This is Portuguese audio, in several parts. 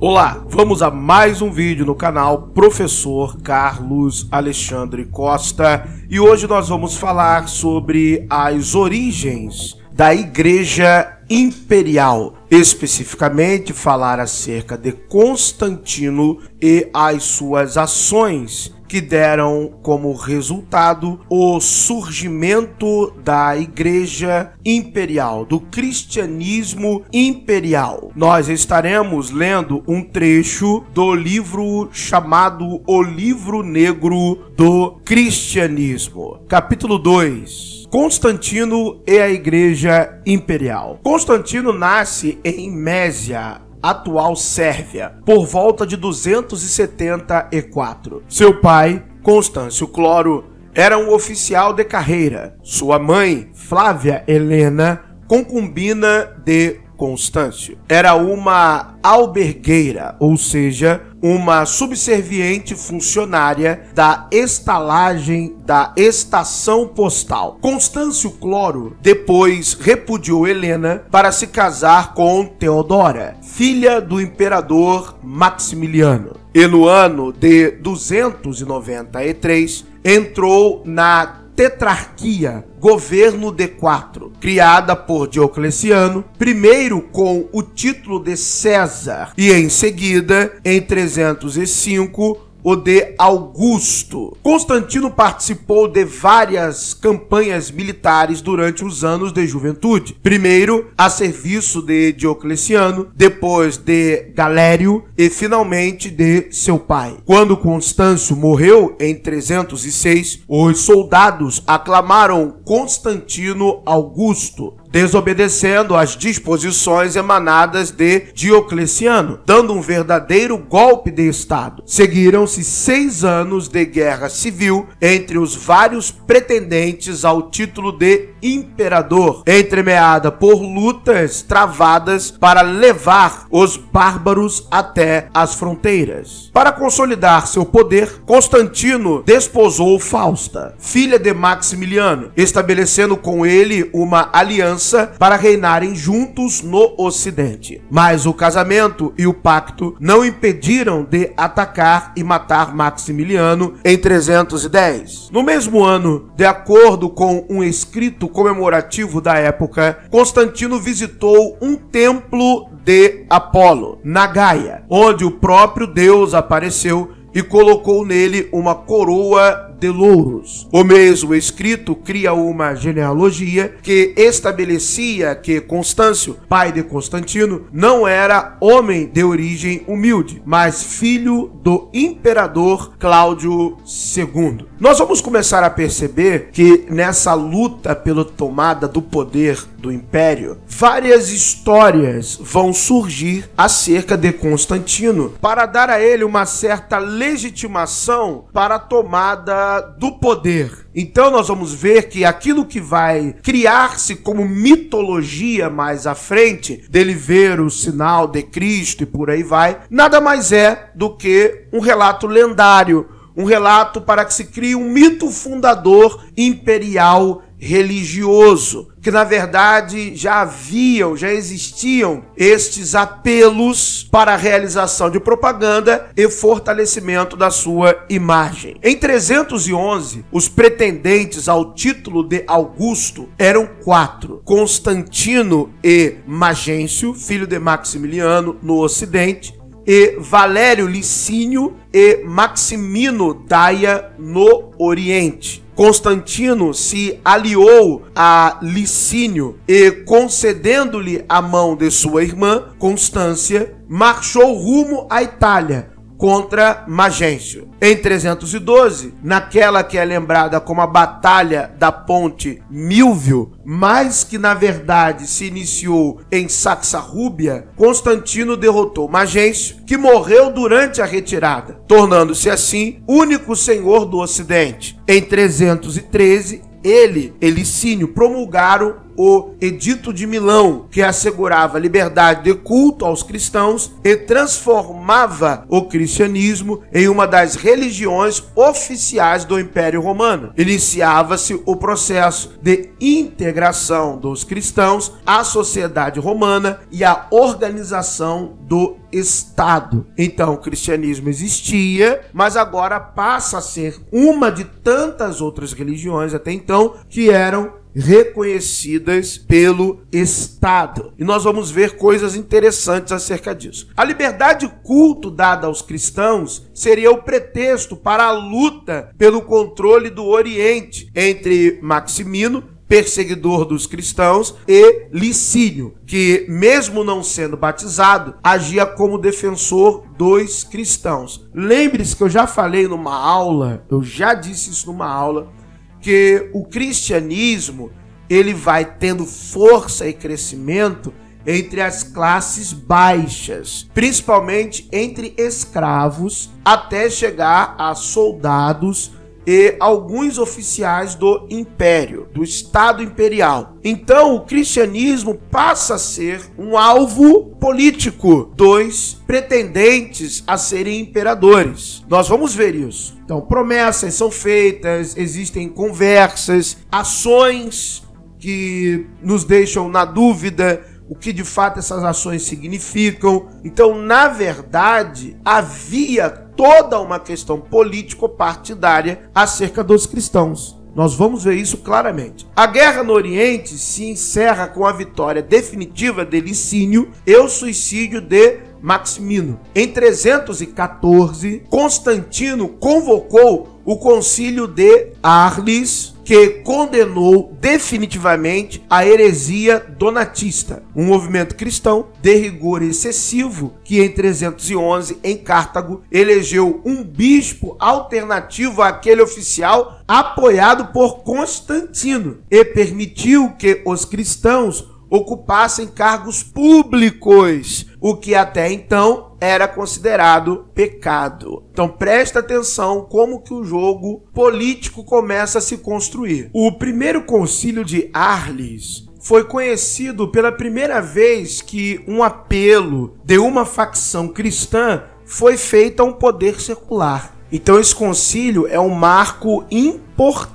Olá, vamos a mais um vídeo no canal Professor Carlos Alexandre Costa e hoje nós vamos falar sobre as origens da Igreja Imperial, especificamente falar acerca de Constantino e as suas ações que deram como resultado o surgimento da Igreja Imperial, do cristianismo imperial. Nós estaremos lendo um trecho do livro chamado O Livro Negro do Cristianismo. Capítulo 2. Constantino e a Igreja Imperial. Constantino nasce em Mésia, atual Sérvia, por volta de 274. Seu pai, Constâncio Cloro, era um oficial de carreira. Sua mãe, Flávia Helena, concubina de Constâncio, era uma albergueira, ou seja, uma subserviente funcionária da estalagem da estação postal. Constâncio Cloro depois repudiou Helena para se casar com Teodora, filha do imperador Maximiliano. E no ano de 293 entrou na Tetrarquia, governo de 4, criada por Diocleciano, primeiro com o título de César e em seguida, em 305, o de Augusto. Constantino participou de várias campanhas militares durante os anos de juventude. Primeiro, a serviço de Diocleciano, depois de Galério e finalmente de seu pai. Quando Constâncio morreu em 306, os soldados aclamaram Constantino Augusto, desobedecendo às disposições emanadas de Diocleciano, dando um verdadeiro golpe de Estado. Seguiram-se 6 anos de guerra civil entre os vários pretendentes ao título de imperador, entremeada por lutas travadas para levar os bárbaros até as fronteiras. Para consolidar seu poder, Constantino desposou Fausta, filha de Maximiliano, estabelecendo com ele uma aliança para reinarem juntos no Ocidente. Mas o casamento e o pacto não impediram de atacar e matar Maximiliano em 310. No mesmo ano, de acordo com um escrito comemorativo da época, Constantino visitou um templo de Apolo, na Gaia, onde o próprio Deus apareceu e colocou nele uma coroa de louros. O mesmo escrito cria uma genealogia que estabelecia que Constâncio, pai de Constantino, não era homem de origem humilde, mas filho do imperador Cláudio II. Nós vamos começar a perceber que nessa luta pela tomada do poder do império, várias histórias vão surgir acerca de Constantino para dar a ele uma certa legitimação para a tomada do poder. Então nós vamos ver que aquilo que vai criar-se como mitologia mais à frente, dele ver o sinal de Cristo e por aí vai, nada mais é do que um relato lendário, um relato para que se crie um mito fundador imperial religioso, que na verdade já existiam estes apelos para a realização de propaganda e fortalecimento da sua imagem. Em 311, os pretendentes ao título de Augusto eram 4: Constantino e Magêncio, filho de Maximiliano, no Ocidente, e Valério Licínio e Maximino Daia, no Oriente. Constantino se aliou a Licínio e, concedendo-lhe a mão de sua irmã, Constância, marchou rumo à Itália contra Magêncio. Em 312, naquela que é lembrada como a Batalha da Ponte Milvio, mas que na verdade se iniciou em Saxarrúbia, Constantino derrotou Magêncio, que morreu durante a retirada, tornando-se assim único senhor do Ocidente. Em 313, ele e Licínio promulgaram o Edito de Milão, que assegurava liberdade de culto aos cristãos e transformava o cristianismo em uma das religiões oficiais do Império Romano. Iniciava-se o processo de integração dos cristãos à sociedade romana e à organização do Estado. Então, o cristianismo existia, mas agora passa a ser uma de tantas outras religiões até então que eram reconhecidas pelo Estado. E nós vamos ver coisas interessantes acerca disso. A liberdade de culto dada aos cristãos seria o pretexto para a luta pelo controle do Oriente entre Maximino, perseguidor dos cristãos, e Licínio, que, mesmo não sendo batizado, agia como defensor dos cristãos. Lembre-se que eu já falei numa aula, eu já disse isso numa aula, que o cristianismo ele vai tendo força e crescimento entre as classes baixas, principalmente entre escravos, até chegar a soldados e alguns oficiais do império, do Estado imperial. Então, o cristianismo passa a ser um alvo político dos pretendentes a serem imperadores. Nós vamos ver isso. Então, promessas são feitas, existem conversas, ações que nos deixam na dúvida o que de fato essas ações significam. Então, na verdade, havia toda uma questão político-partidária acerca dos cristãos. Nós vamos ver isso claramente. A guerra no Oriente se encerra com a vitória definitiva de Licínio e o suicídio de Maximino. Em 314, Constantino convocou o concílio de Arles, que condenou definitivamente a heresia donatista, um movimento cristão de rigor excessivo que em 311, em Cartago, elegeu um bispo alternativo àquele oficial apoiado por Constantino e permitiu que os cristãos ocupassem cargos públicos, o que até então era considerado pecado. Então presta atenção como que o jogo político começa a se construir. O primeiro concílio de Arles foi conhecido pela primeira vez que um apelo de uma facção cristã foi feito a um poder secular. Então esse concílio é um marco importante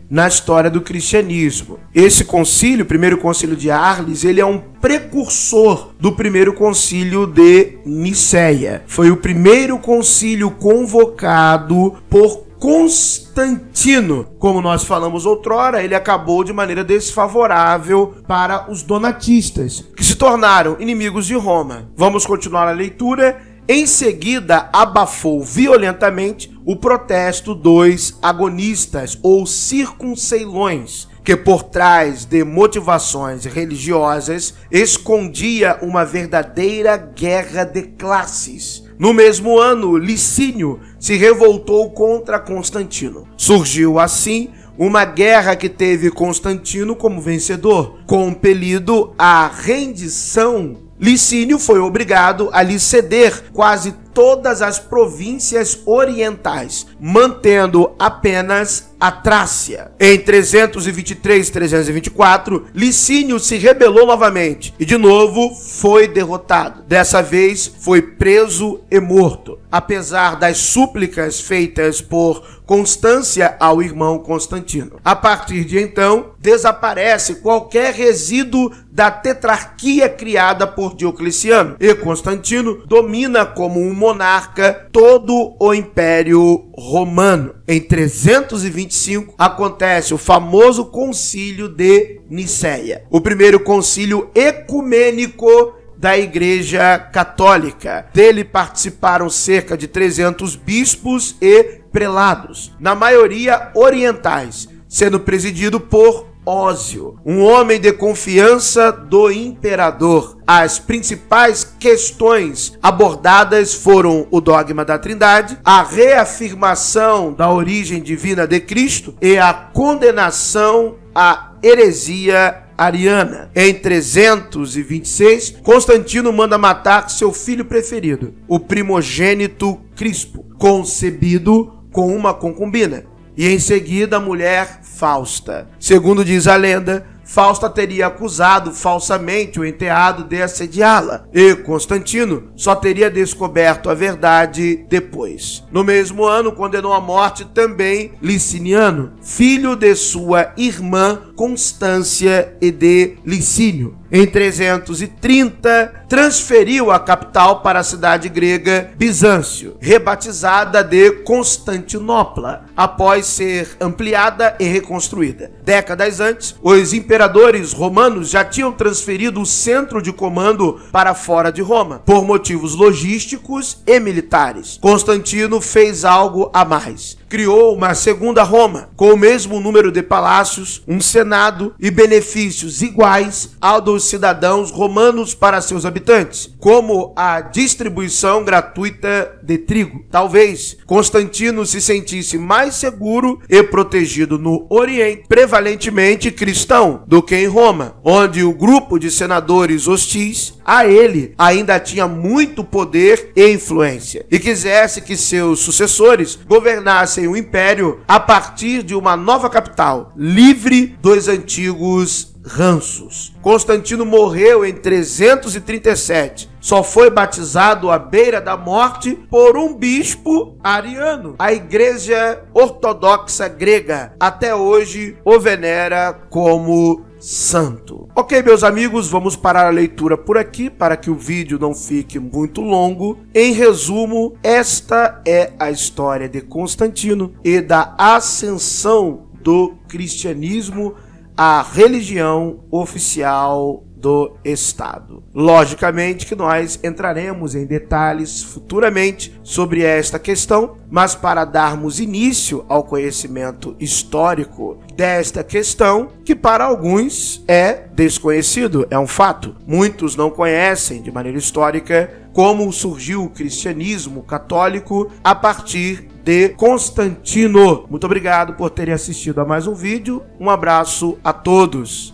na história do cristianismo. Esse concílio, o primeiro concílio de Arles, ele é um precursor do primeiro concílio de Niceia. Foi o primeiro concílio convocado por Constantino. Como nós falamos outrora, ele acabou de maneira desfavorável para os donatistas, que se tornaram inimigos de Roma. Vamos continuar a leitura. Em seguida, abafou violentamente o protesto dos agonistas ou circunceilões, que por trás de motivações religiosas escondia uma verdadeira guerra de classes. No mesmo ano, Licínio se revoltou contra Constantino. Surgiu assim uma guerra que teve Constantino como vencedor. Compelido à rendição, Licínio foi obrigado a lhe ceder quase todas as províncias orientais, mantendo apenas a Trácia. Em 323 e 324, Licínio se rebelou novamente e de novo foi derrotado. Dessa vez foi preso e morto, apesar das súplicas feitas por Constância ao irmão Constantino. A partir de então, desaparece qualquer resíduo da tetrarquia criada por Diocleciano, e Constantino domina como um monarca todo o Império Romano. Em 325 acontece o famoso Concílio de Niceia, o primeiro concílio ecumênico da Igreja Católica. Dele participaram cerca de 300 bispos e prelados, na maioria orientais, sendo presidido por Ósio, um homem de confiança do imperador. As principais questões abordadas foram o dogma da Trindade, a reafirmação da origem divina de Cristo e a condenação à heresia ariana. Em 326, Constantino manda matar seu filho preferido, o primogênito Crispo, concebido com uma concubina, e em seguida a mulher Fausta. Segundo diz a lenda, Fausta teria acusado falsamente o enteado de assediá-la, e Constantino só teria descoberto a verdade depois. No mesmo ano, condenou à morte também Liciniano, filho de sua irmã Constância e de Licínio. Em 330, transferiu a capital para a cidade grega Bizâncio, rebatizada de Constantinopla, após ser ampliada e reconstruída. Décadas antes, os imperadores romanos já tinham transferido o centro de comando para fora de Roma, por motivos logísticos e militares. Constantino fez algo a mais. Criou uma segunda Roma, com o mesmo número de palácios, um senado e benefícios iguais ao dos cidadãos romanos para seus habitantes, como a distribuição gratuita de trigo. Talvez Constantino se sentisse mais seguro e protegido no Oriente, prevalentemente cristão, do que em Roma, onde o grupo de senadores hostis a ele ainda tinha muito poder e influência, e quisesse que seus sucessores governassem o império a partir de uma nova capital, livre dos antigos ranços. Constantino morreu em 337. Só foi batizado à beira da morte por um bispo ariano. A Igreja Ortodoxa Grega até hoje o venera como santo. Ok, meus amigos, vamos parar a leitura por aqui para que o vídeo não fique muito longo. Em resumo, esta é a história de Constantino e da ascensão do cristianismo à religião oficial do Estado. Logicamente que nós entraremos em detalhes futuramente sobre esta questão, mas para darmos início ao conhecimento histórico desta questão, que para alguns é desconhecido, é um fato. Muitos não conhecem de maneira histórica como surgiu o cristianismo católico a partir de Constantino. Muito obrigado por terem assistido a mais um vídeo. Um abraço a todos.